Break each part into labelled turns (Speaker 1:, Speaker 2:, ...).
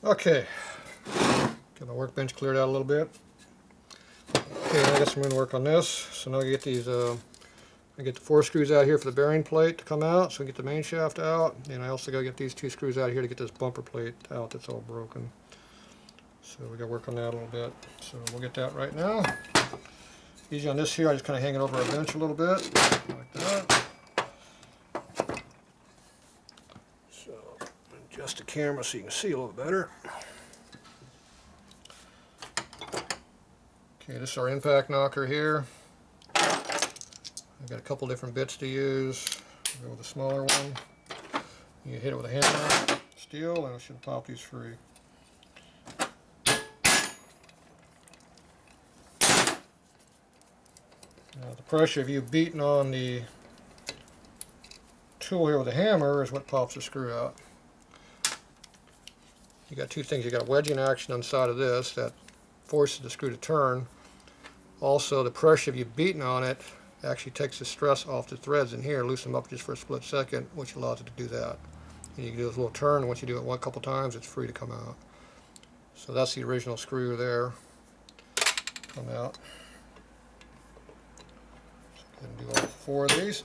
Speaker 1: Okay, get my workbench cleared out a little bit. Okay, I guess I'm going to work on this. So now I get these, I get the 4 screws out here for the bearing plate to come out, so I get the main shaft out, and I also got to get these 2 screws out here to get this bumper plate out that's all broken. So we got to work on that a little bit. So we'll get that right now. Easy on this here, I just kind of hang it over a bench a little bit, like that. So adjust the camera so you can see a little better. Okay, this is our impact knocker here. I've got a couple different bits to use. I'll go with a smaller one. You hit it with a hammer, steel, and it should pop these free. Now the pressure of you beating on the tool here with a hammer is what pops the screw out. You got 2 things. You got a wedging action on the side of this that forces the screw to turn. Also, the pressure of you beating on it actually takes the stress off the threads in here, loosen them up just for a split second, which allows it to do that. And you can do this little turn, and once you do it a couple times, it's free to come out. So that's the original screw there. Come out. So go ahead and do all 4 of these.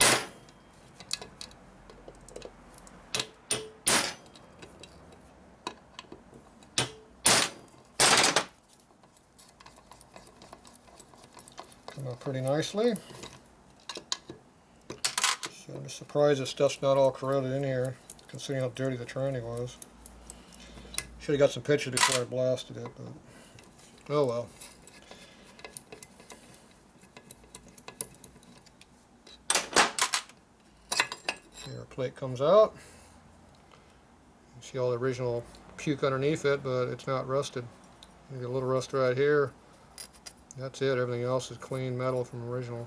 Speaker 1: Come out pretty nicely. So I'm just surprised this stuff's not all corroded in here, considering how dirty the tranny was. Should have got some pictures before I blasted it, but oh well. Here our plate comes out. You see all the original puke underneath it, but it's not rusted. You get a little rust right here. That's it. Everything else is clean metal from original.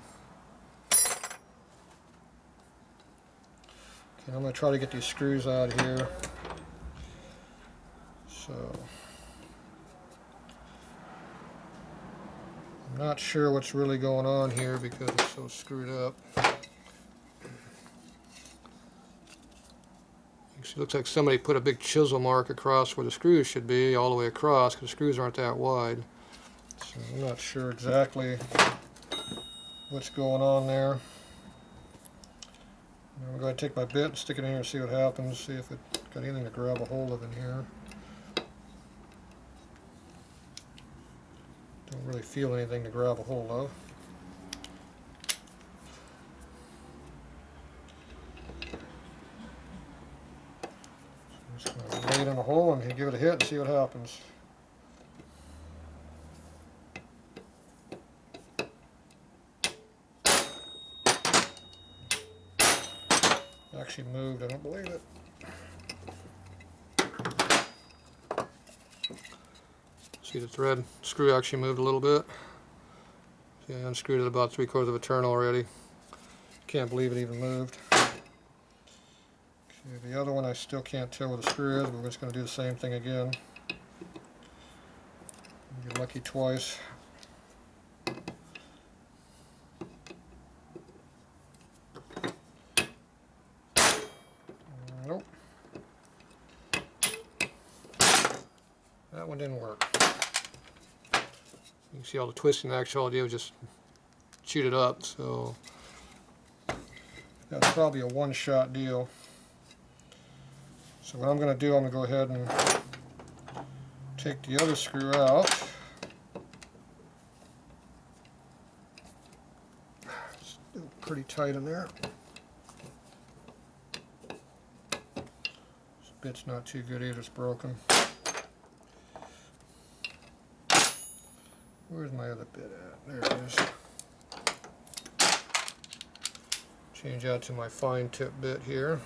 Speaker 1: Okay, I'm going to try to get these screws out here. So I'm not sure what's really going on here because it's so screwed up. It looks like somebody put a big chisel mark across where the screws should be, all the way across, because the screws aren't that wide. So I'm not sure exactly what's going on there. I'm going to go ahead and take my bit and stick it in here and see what happens, see if it got anything to grab a hold of in here. Don't really feel anything to grab a hold of. So I'm just going to lay it in a hole and give it a hit and see what happens. Actually moved, I don't believe it. See the thread screw actually moved a little bit. See, I unscrewed it about 3/4 of a turn already. Can't believe it even moved. Okay, the other one I still can't tell where the screw is, but we're just going to do the same thing again. Get lucky twice. Nope. That one didn't work. You can see all the twisting action all I did was just shoot it up, so that's probably a one-shot deal. So what I'm going to do, I'm going to go ahead and take the other screw out. Still pretty tight in there. This bit's not too good either, it's broken. Where's my other bit at? There it is. Change out to my fine tip bit here.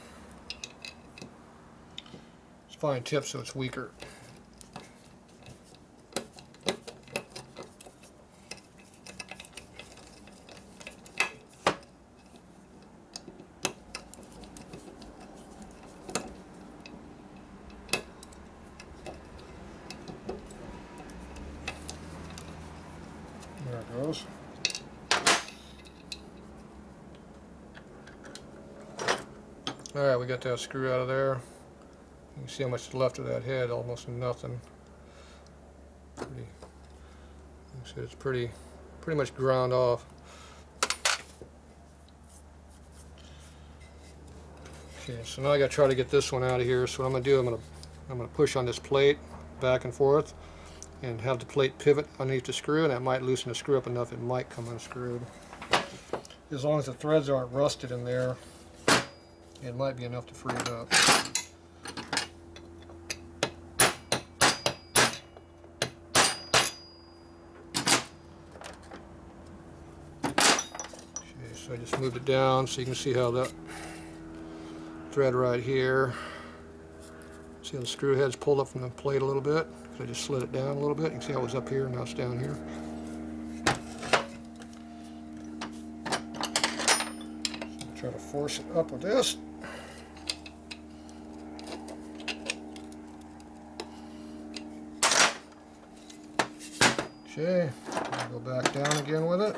Speaker 1: It's fine tip, so it's weaker. There it goes. Alright, we got that screw out of there. You can see how much is left of that head, almost nothing. Pretty, like I said, it's pretty much ground off. Okay, so now I got to try to get this one out of here. So what I'm going to do, I'm going to push on this plate back and forth, and have the plate pivot underneath the screw, and that might loosen the screw up enough it might come unscrewed. As long as the threads aren't rusted in there, it might be enough to free it up. Okay, so I just moved it down so you can see how that thread right here, see how the screw head's pulled up from the plate a little bit. I just slid it down a little bit. You can see how it was up here, now it's down here. So try to force it up with this. Okay, I'll go back down again with it.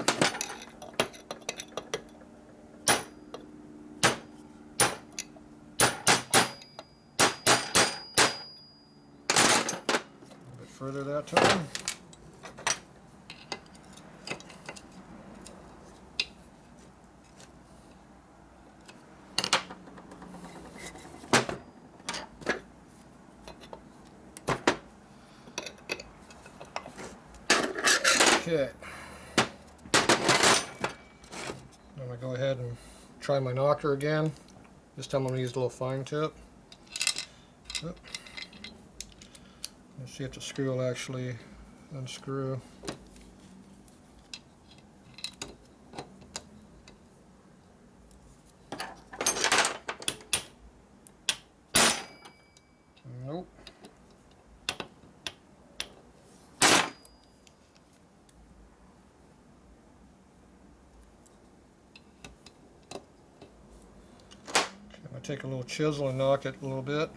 Speaker 1: Further that time. Okay. I'm going to go ahead and try my knocker again. This time I'm going to use a little fine tip. Oop. Let's see if the screw will actually unscrew. Nope. I'm going to take a little chisel and knock it a little bit.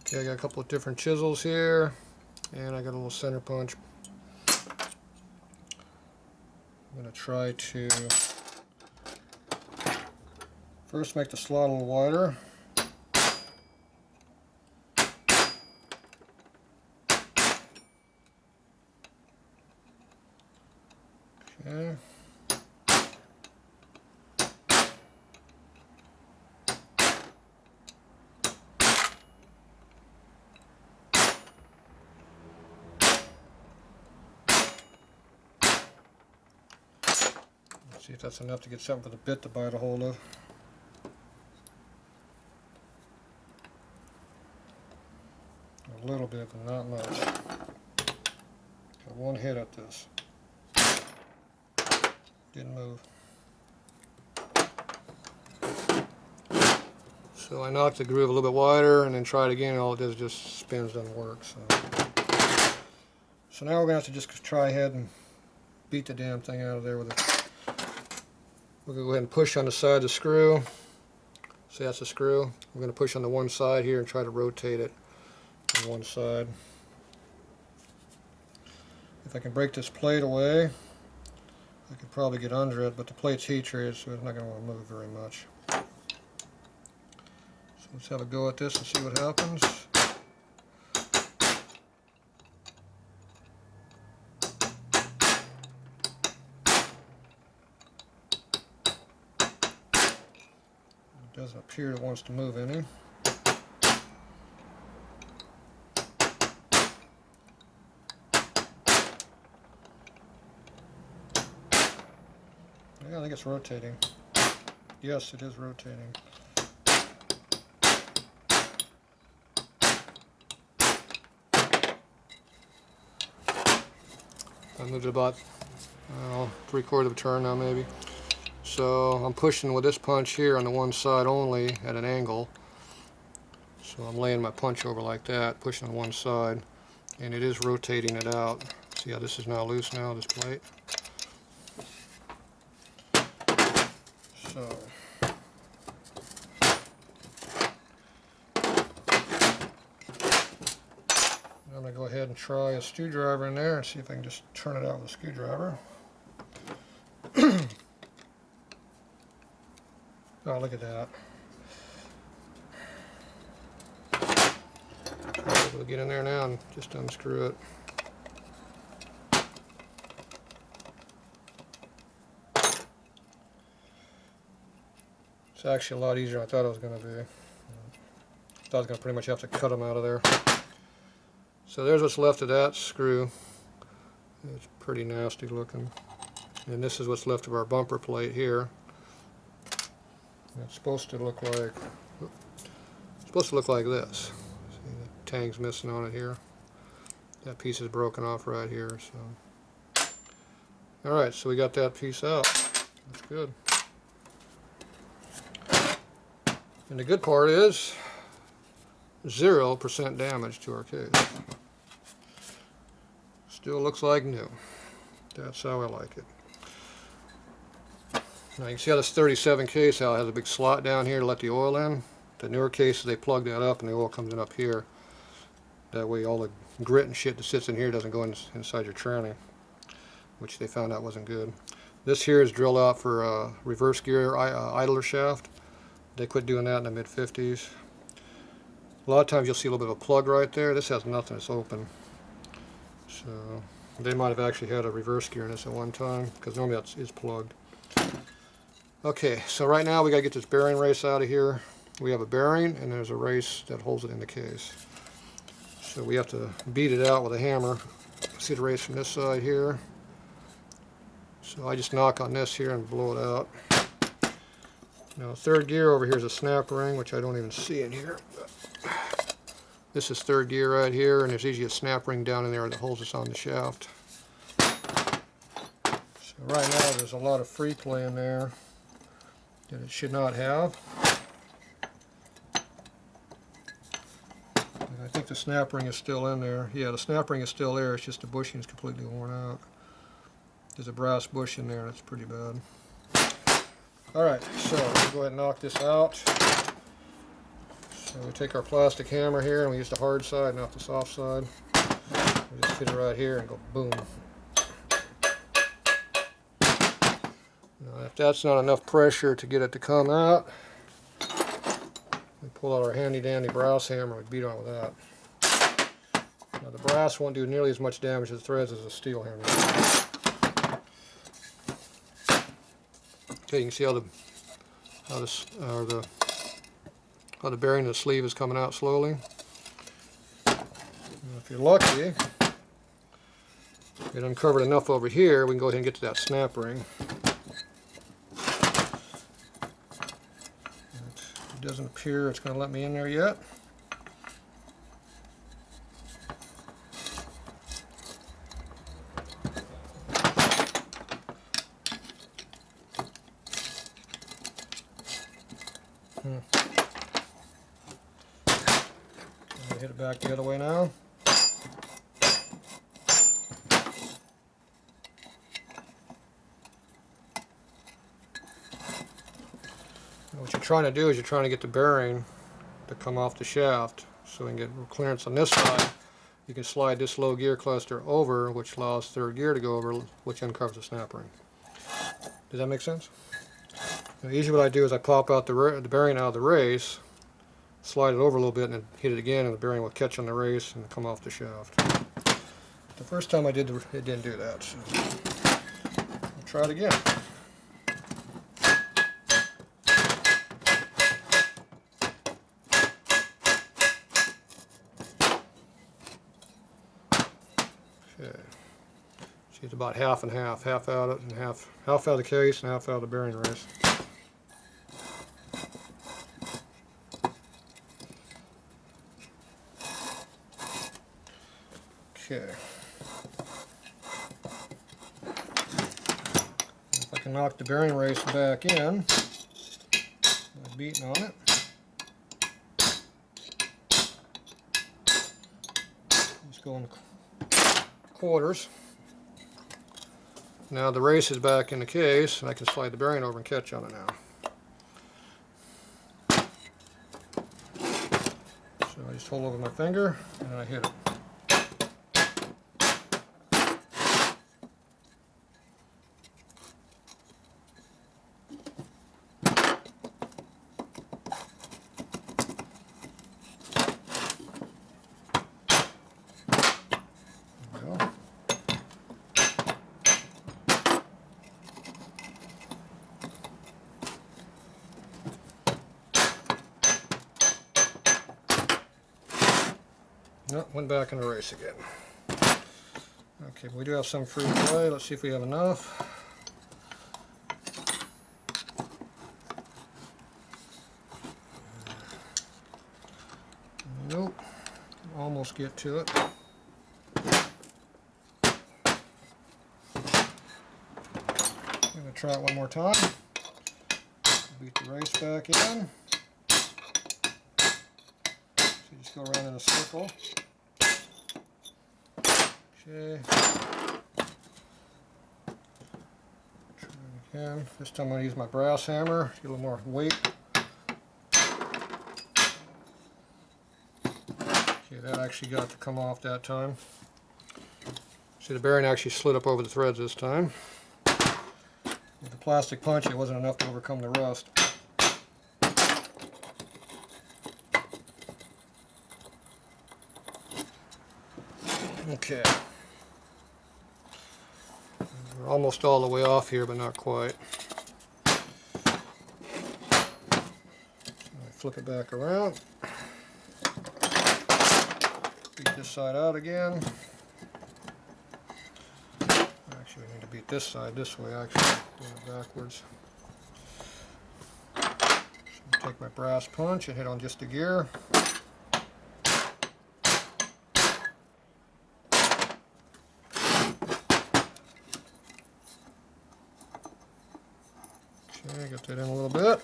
Speaker 1: Okay, I got a couple of different chisels here, and I got a little center punch. I'm going to try to first make the slot a little wider. Okay. See if that's enough to get something for the bit to bite a hold of. A little bit, but not much. Got one hit at this. Didn't move. So I knocked the groove a little bit wider and then tried again, and all it does is just spins, doesn't work. So now we're going to have to just try ahead and beat the damn thing out of there with it. We're going to go ahead and push on the side of the screw. See, that's the screw. We're going to push on the one side here and try to rotate it on one side. If I can break this plate away, I could probably get under it, but the plate's heat treated, so it's not going to want to move very much. So let's have a go at this and see what happens. Doesn't appear it wants to move any. Yeah, I think it's rotating. Yes, it is rotating. I moved it about 3/4 of a turn now, maybe. So I'm pushing with this punch here on the one side only at an angle. So I'm laying my punch over like that, pushing on one side, and it is rotating it out. See how this is now loose now, this plate? So going to go ahead and try a screwdriver in there and see if I can just turn it out with a screwdriver. Oh, look at that. I'm able to get in there now and just unscrew it. It's actually a lot easier than I thought it was going to be. I thought I was going to pretty much have to cut them out of there. So there's what's left of that screw. It's pretty nasty looking. And this is what's left of our bumper plate here. It's supposed to look like this. See, the tang's missing on it here. That piece is broken off right here. So, all right, so we got that piece out. That's good. And the good part is 0% damage to our case. Still looks like new. That's how I like it. Now you can see how this 37 case, how it has a big slot down here to let the oil in. The newer cases, they plug that up and the oil comes in up here. That way all the grit and shit that sits in here doesn't go inside your tranny, which they found out wasn't good. This here is drilled out for reverse gear idler shaft. They quit doing that in the mid-50s. A lot of times you'll see a little bit of a plug right there. This has nothing, it's open. So they might have actually had a reverse gear in this at one time, because normally that is plugged. Okay, so right now we got to get this bearing race out of here. We have a bearing and there's a race that holds it in the case. So we have to beat it out with a hammer. See the race from this side here. So I just knock on this here and blow it out. Now third gear over here is a snap ring, which I don't even see in here. This is third gear right here, and there's usually a snap ring down in there that holds us on the shaft. So right now there's a lot of free play in there that it should not have. And I think the snap ring is still in there. Yeah, the snap ring is still there, it's just the bushing is completely worn out. There's a brass bush in there, that's pretty bad. Alright, so we'll go ahead and knock this out. So we take our plastic hammer here and we use the hard side, not the soft side. We just hit it right here and go boom. Now if that's not enough pressure to get it to come out, we pull out our handy dandy brass hammer and we beat on with that. Now the brass won't do nearly as much damage to the threads as a steel hammer. Okay, you can see how the bearing of the sleeve is coming out slowly. Now, if you're lucky, it uncovered enough over here, we can go ahead and get to that snap ring. It doesn't appear it's going to let me in there yet. Hit it back the other way now. And what you're trying to do is you're trying to get the bearing to come off the shaft so we can get clearance on this side. You can slide this low gear cluster over, which allows third gear to go over, which uncovers the snap ring. Does that make sense? Now, usually what I do is I pop out the bearing out of the race, slide it over a little bit and then hit it again, and the bearing will catch on the race and come off the shaft. The first time I did it didn't do that, so I'll try it again. Okay, see it's about half and half, half out of it and half out of the case and half out of the bearing race. Okay. If I can knock the bearing race back in by beating on it. Just go in quarters. Now the race is back in the case and I can slide the bearing over and catch on it now. So I just hold over my finger and then I hit it. Nope, went back in the race again. Okay, we do have some free play. Let's see if we have enough. Nope, almost get to it. I'm going to try it one more time. Beat the race back in. So you just go around in a circle. Okay. Try it again. This time I'm going to use my brass hammer, get a little more weight. Okay, that actually got to come off that time. See, the bearing actually slid up over the threads this time. With the plastic punch, it wasn't enough to overcome the rust. Okay. We're almost all the way off here, but not quite. So I flip it back around. Beat this side out again. Actually, we need to beat this side this way, actually. Doing it backwards. So take my brass punch and hit on just a gear. Okay, get that in a little bit.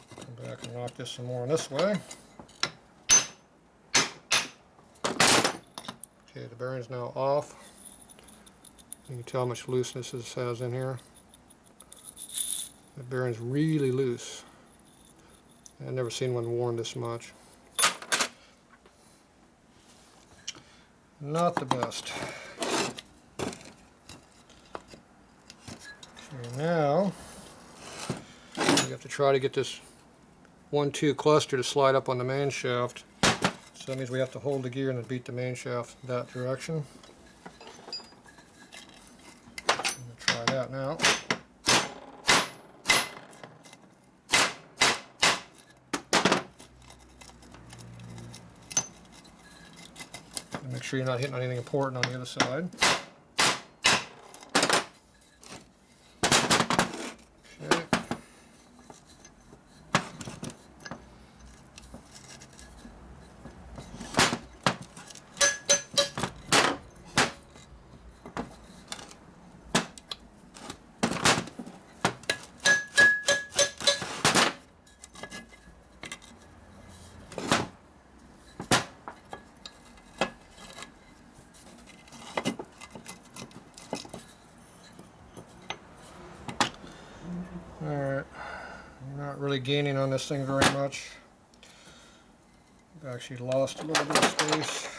Speaker 1: Come back and knock this some more in this way. Okay, the bearing's now off. You can tell how much looseness this has in here. The bearing's really loose. I've never seen one worn this much. Not the best. Okay, now we have to try to get this 1-2 cluster to slide up on the main shaft. So that means we have to hold the gear and then beat the main shaft that direction. I'm going to try that now. And make sure you're not hitting on anything important on the other side. Okay. Alright, I'm not really gaining on this thing very much. I've actually lost a little bit of space.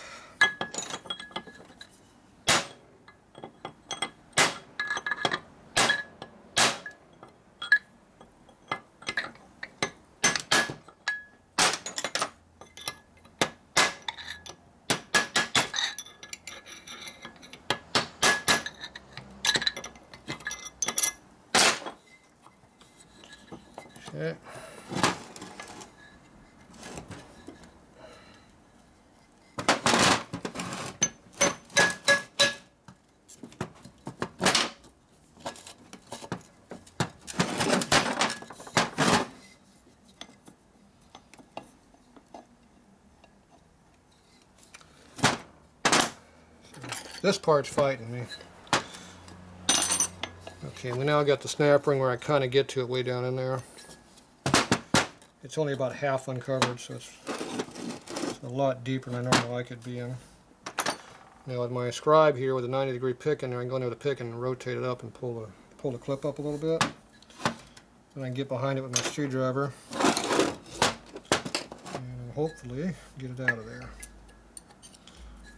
Speaker 1: Okay. This part's fighting me. Okay, we now got the snap ring where I kind of get to it way down in there. It's only about half uncovered, so it's a lot deeper than I normally like it being. Now with my scribe here with a 90-degree pick in there, I can go in there with a pick and rotate it up and pull the clip up a little bit. Then I can get behind it with my screwdriver and hopefully get it out of there.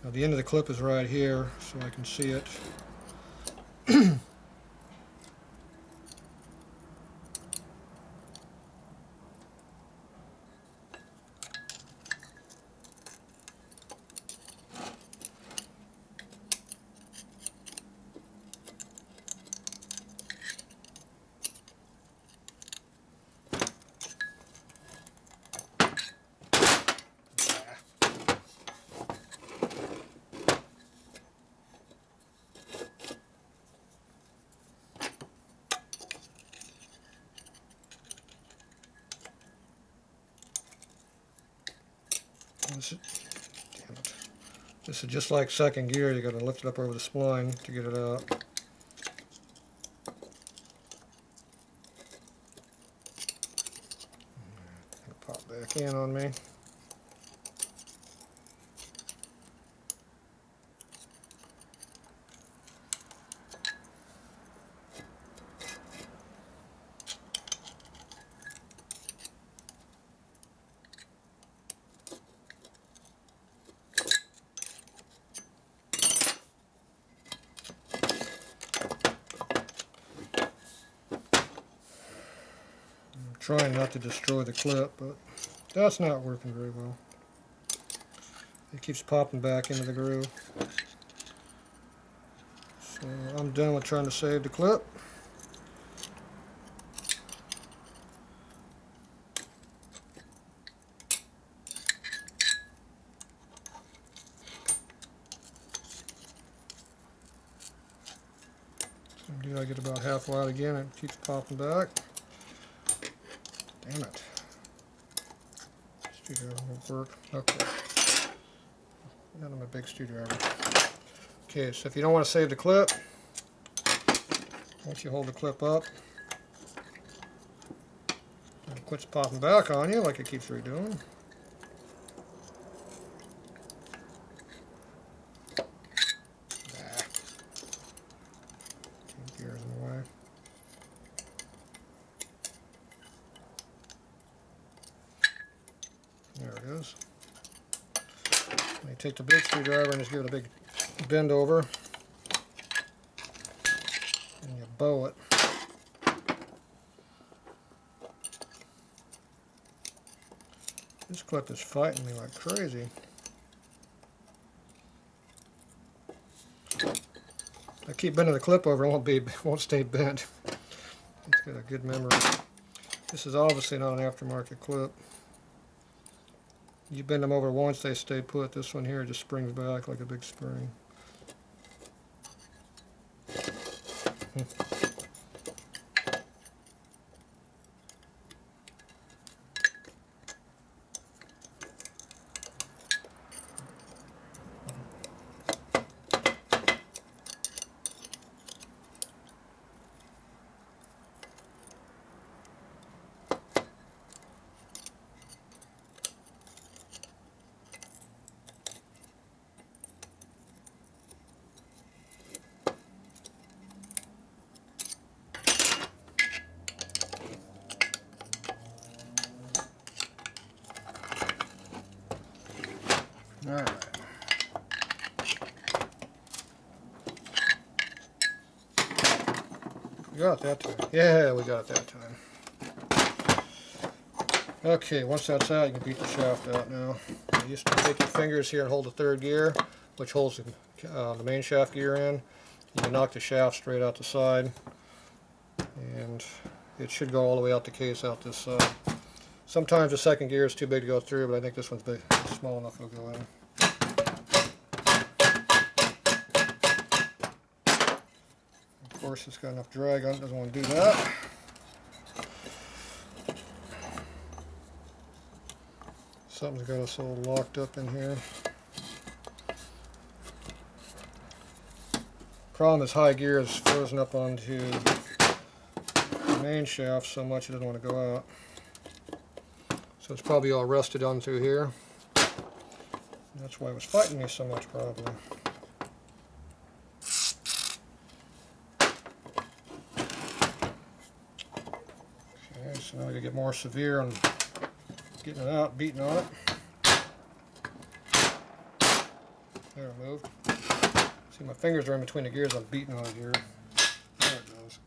Speaker 1: Now the end of the clip is right here, so I can see it. This is, damn it. This is just like second gear. You got to lift it up over the spline to get it out. Pop back in on me. Trying not to destroy the clip, but that's not working very well. It keeps popping back into the groove. So I'm done with trying to save the clip. I get about halfway out again, it keeps popping back. Damn it. Screwdriver won't work. Okay. None of my big screwdriver. Okay, so if you don't want to save the clip, once you hold the clip up, it quits popping back on you like it keeps redoing. Gears in the way. There it is. And you take the big screwdriver and just give it a big bend over, and you bow it. This clip is fighting me like crazy. I keep bending the clip over, it won't stay bent. It's got a good memory. This is obviously not an aftermarket clip. You bend them over once, they stay put. This one here just springs back like a big spring. Alright. We got it that time. Yeah, we got it that time. Okay, once that's out, you can beat the shaft out now. You used to take your fingers here and hold the third gear, which holds the main shaft gear in. You can knock the shaft straight out the side, and it should go all the way out the case out this side. Sometimes the second gear is too big to go through, but I think this one's big, small enough it'll go in. Of course, it's got enough drag on it, doesn't want to do that. Something's got us all locked up in here. Problem is, high gear is frozen up onto the main shaft so much it doesn't want to go out. So it's probably all rusted on through here. That's why it was fighting me so much, probably. Okay, so now we gotta get more severe on getting it out, beating on it. There, it moved. See, my fingers are in between the gears. I'm beating on it here. There it goes.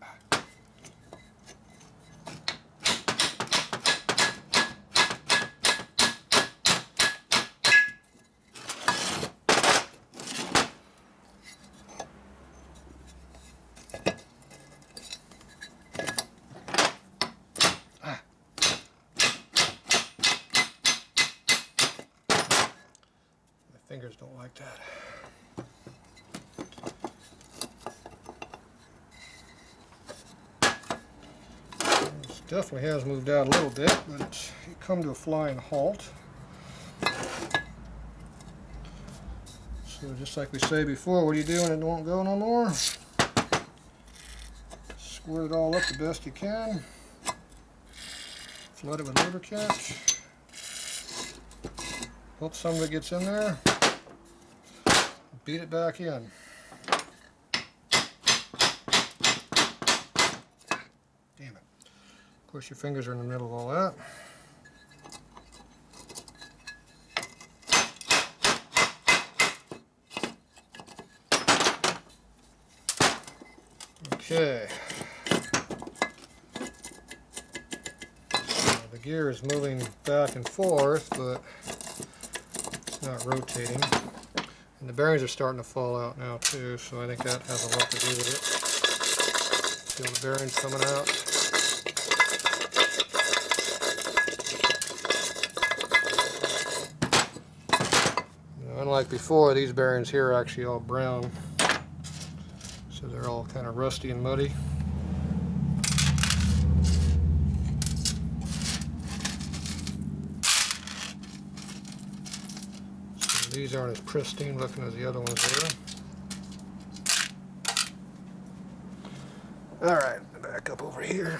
Speaker 1: Fingers don't like that. This definitely has moved out a little bit, but it's come to a flying halt. So just like we say before, what do you do when it won't go no more? Squirt it all up the best you can. Flood it with lubricant. Hope some of it gets in there. Beat it back in. Damn it. Of course your fingers are in the middle of all that. Okay. So the gear is moving back and forth, but it's not rotating. And the bearings are starting to fall out now too, so I think that has a lot to do with it. Feel the bearings coming out. Now, unlike before, these bearings here are actually all brown. So they're all kind of rusty and muddy. So these aren't as pristine looking as the other ones are. Alright, back up over here.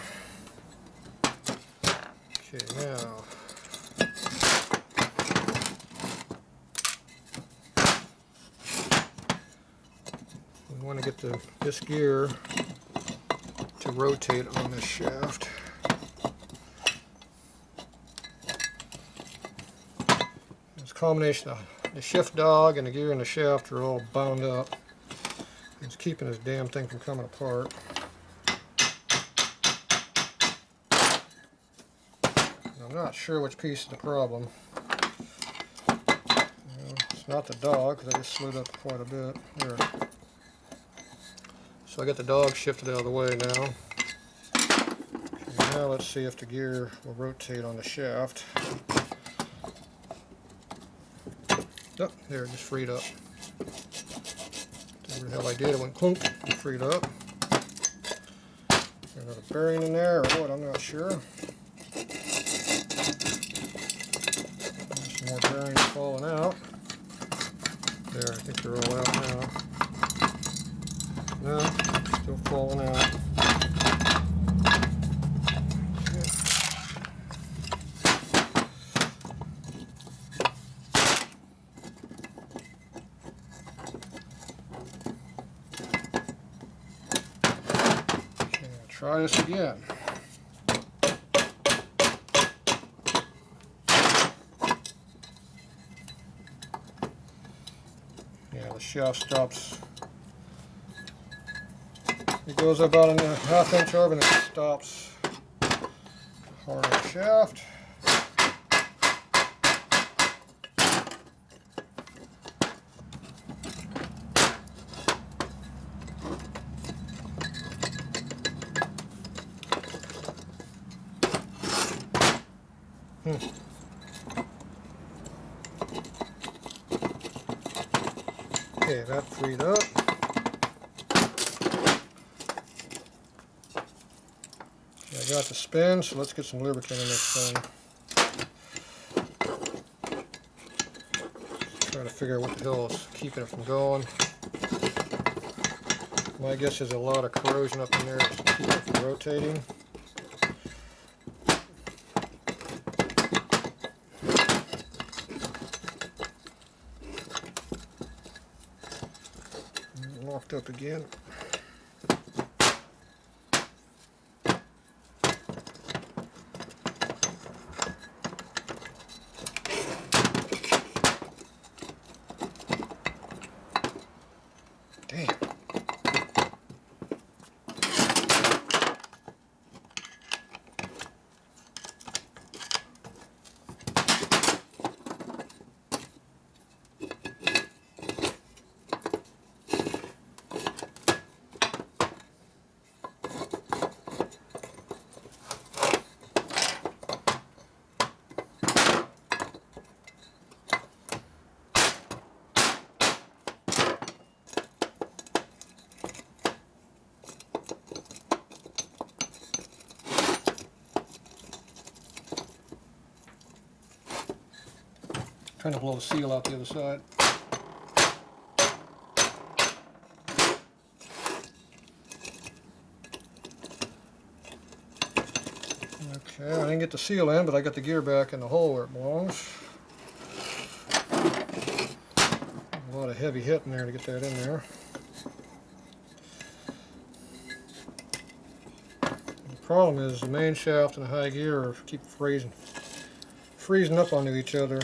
Speaker 1: Okay, now we want to get this gear to rotate on this shaft. It's a combination of the shift dog and the gear and the shaft are all bound up. It's keeping this damn thing from coming apart. I'm not sure which piece is the problem. It's not the dog, because I just slewed up quite a bit. There. So I got the dog shifted out of the way now. Okay, now let's see if the gear will rotate on the shaft. Oh, there, it just freed up. Whatever the hell I did, it went clunk and freed up. Got another bearing in there, or what, I'm not sure. Some more bearings falling out. There, I think they're all out now. No, still falling out. Okay, try this again. Yeah, the shaft stops. It goes about a half-inch over and it stops. Harley shaft. Okay, that freed up. I got the spin, so let's get some lubricant in this thing. Try to figure out what the hell is keeping it from going. My guess is a lot of corrosion up in there to keep it from rotating. Locked up again. Damn. Trying to blow the seal out the other side. Okay, I didn't get the seal in, but I got the gear back in the hole where it belongs. A lot of heavy hitting there to get that in there. The problem is the main shaft and the high gear keep freezing up onto each other.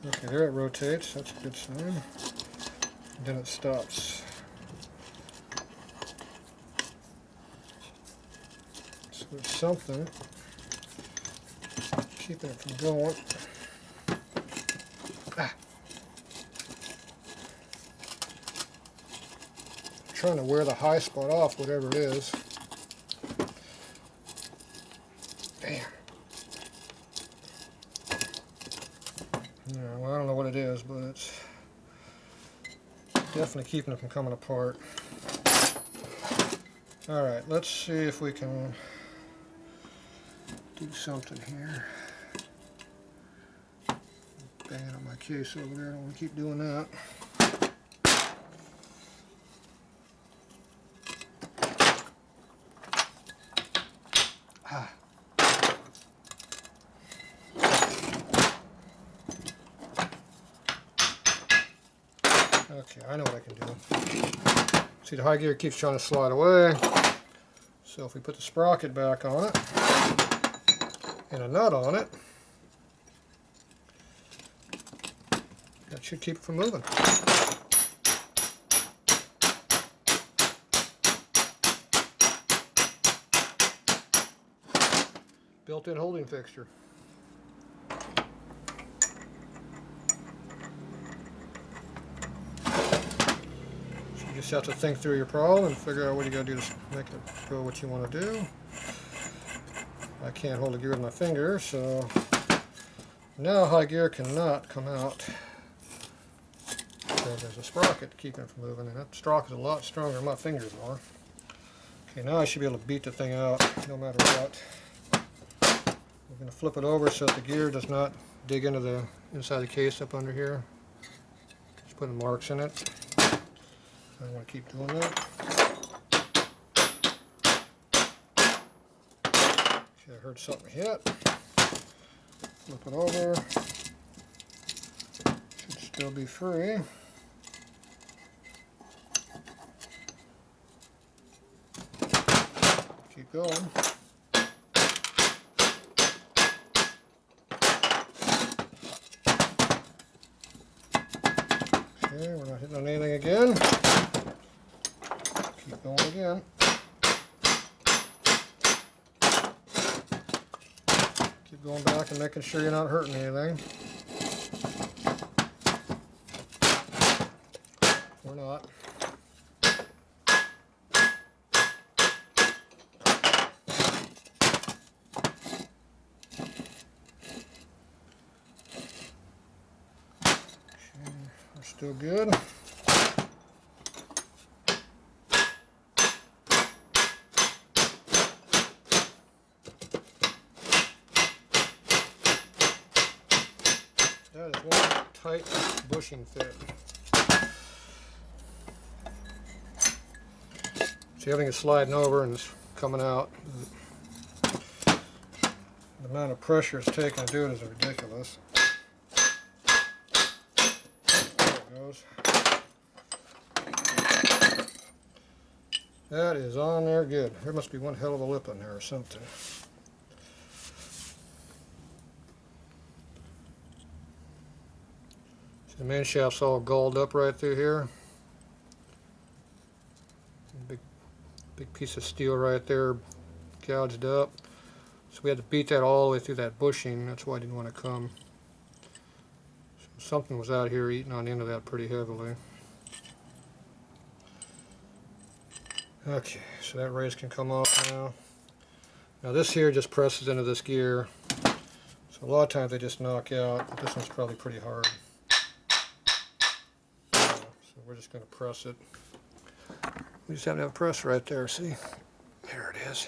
Speaker 1: Okay, there it rotates. That's a good sign. Then it stops. So there's something keeping it from going. Ah. I'm trying to wear the high spot off, whatever it is. Damn. Yeah, well, I don't know what it is, but it's definitely keeping it from coming apart. Alright, let's see if we can do something here. Banging on my case over there, I don't want to keep doing that. Ah. Okay, I know what I can do. See, the high gear keeps trying to slide away. So if we put the sprocket back on it and a nut on it, that should keep it from moving. Built-in holding fixture. You just have to think through your problem and figure out what you got to do to make it go what you want to do. I can't hold the gear with my finger, so now high gear cannot come out. So there's a sprocket keeping it from moving, and that sprocket is a lot stronger than my fingers are. Okay, now I should be able to beat the thing out no matter what. We're going to flip it over so that the gear does not dig into the inside the case up under here. Just putting marks in it. I want to keep doing that. Okay, I heard something hit. Flip it over. Should still be free. Keep going. Okay, we're not hitting on anything again. Keep going again. Keep going back and making sure you're not hurting anything. We're not. Okay, we're still good. That is one tight bushing fit. See, everything is sliding over and it's coming out. The amount of pressure it's taking to do it is ridiculous. There it goes. That is on there good. There must be one hell of a lip in there or something. The main shaft's all galled up right through here. Big piece of steel right there, gouged up. So we had to beat that all the way through that bushing. That's why I didn't want to come. So something was out here eating on the end of that pretty heavily. Okay, so that race can come off now. Now this here just presses into this gear. So a lot of times they just knock out, but this one's probably pretty hard. So we're just going to press it. We just have to have a press right there, see? There it is.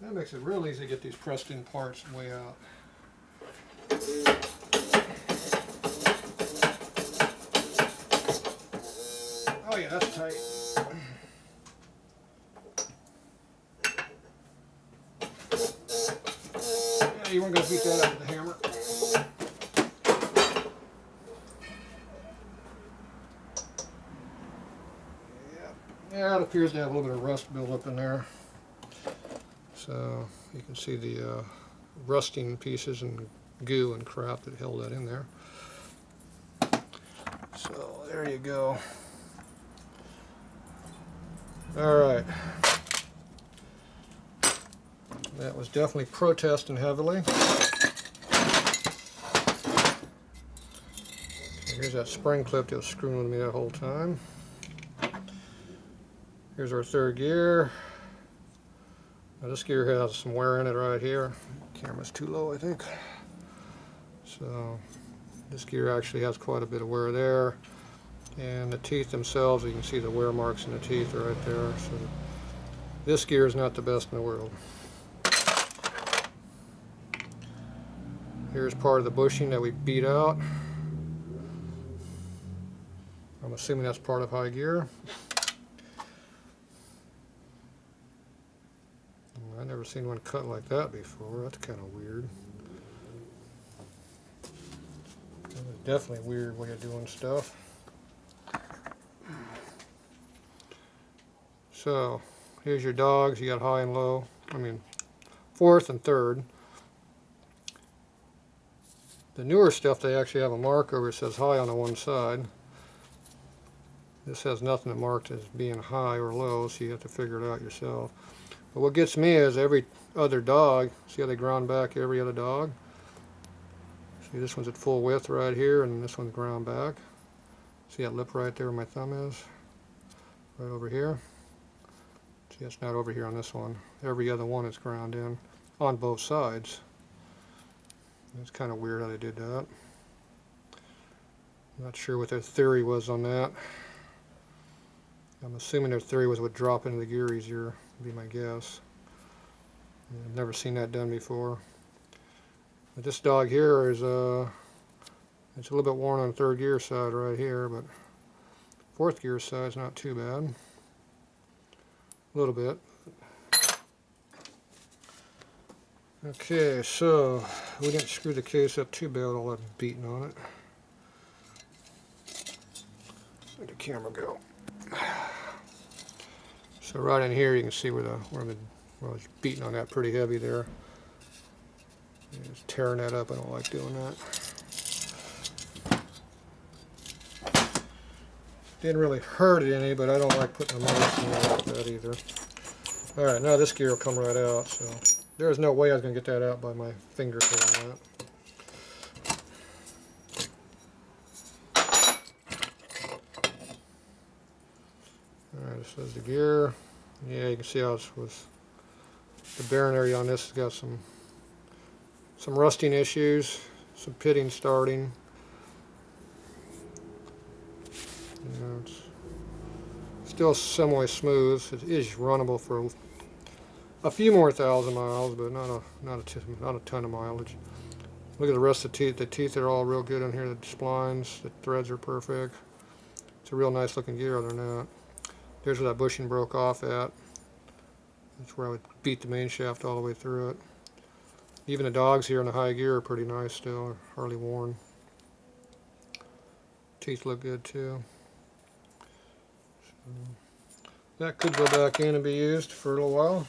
Speaker 1: That makes it real easy to get these pressed in parts way out. Oh yeah, that's tight. you weren't going to beat that out with the hammer. Yeah, it appears to have a little bit of rust built up in there. So you can see the rusting pieces and goo and crap that held that in there. So there you go. Alright. That was definitely protesting heavily. Here's that spring clip that was screwing with me that whole time. Here's our third gear. Now this gear has some wear in it right here. Camera's too low, I think. So this gear actually has quite a bit of wear there. And the teeth themselves, you can see the wear marks in the teeth are right there. So this gear is not the best in the world. Here's part of the bushing that we beat out. I'm assuming that's part of high gear. I've never seen one cut like that before. That's kind of weird. That's definitely a weird way of doing stuff. So here's your dogs. You got high and low. I mean, fourth and third. The newer stuff, they actually have a mark over it that says high on the one side. This has nothing marked as being high or low, so you have to figure it out yourself. But what gets me is every other dog, see how they ground back every other dog? See, this one's at full width right here, and this one's ground back. See that lip right there where my thumb is? Right over here. See, it's not over here on this one. Every other one is ground in on both sides. It's kind of weird how they did that. Not sure what their theory was on that. I'm assuming their theory was it would drop into the gear easier, would be my guess. I've never seen that done before. But this dog here is it's a little bit worn on the third gear side right here, but fourth gear side is not too bad. A little bit. Okay, so we didn't screw the case up too bad with all that beating on it. Where'd the camera go? So right in here you can see where I was beating on that pretty heavy there. Just tearing that up. I don't like doing that. Didn't really hurt it any, but I don't like putting the marks in there like that either. Alright, now this gear will come right out, so there's no way I was going to get that out by my finger pulling that. Alright, this is the gear. Yeah, you can see how it's with the bearing area on this has got some rusting issues, some pitting starting. You know, it's still semi smooth. It is runnable for a few more thousand miles, but not a ton of mileage. Look at the rest of the teeth. The teeth are all real good in here. The splines, the threads are perfect. It's a real nice looking gear other than that. There's where that bushing broke off at. That's where I would beat the main shaft all the way through it. Even the dogs here in the high gear are pretty nice still, hardly worn. Teeth look good too. So that could go back in and be used for a little while.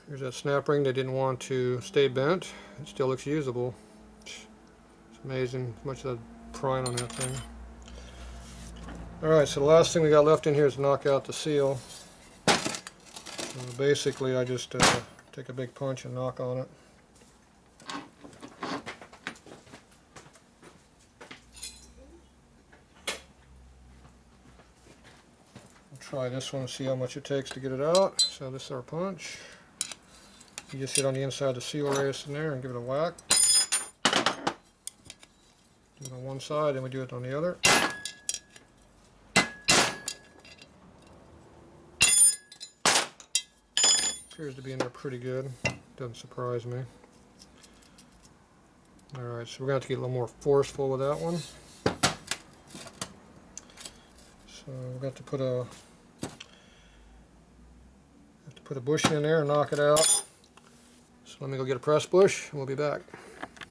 Speaker 1: Here's that snap ring they didn't want to stay bent. It still looks usable. It's amazing how much of that prying on that thing. Alright, so the last thing we got left in here is to knock out the seal. So basically I just take a big punch and knock on it. We'll try this one and see how much it takes to get it out. So this is our punch. You just hit on the inside of the seal race in there and give it a whack. Do it on one side, then we do it on the other. Appears to be in there pretty good. Doesn't surprise me. Alright, so we're going to have to get a little more forceful with that one. So we're going to have to put a bush in there and knock it out. So let me go get a press bush and we'll be back.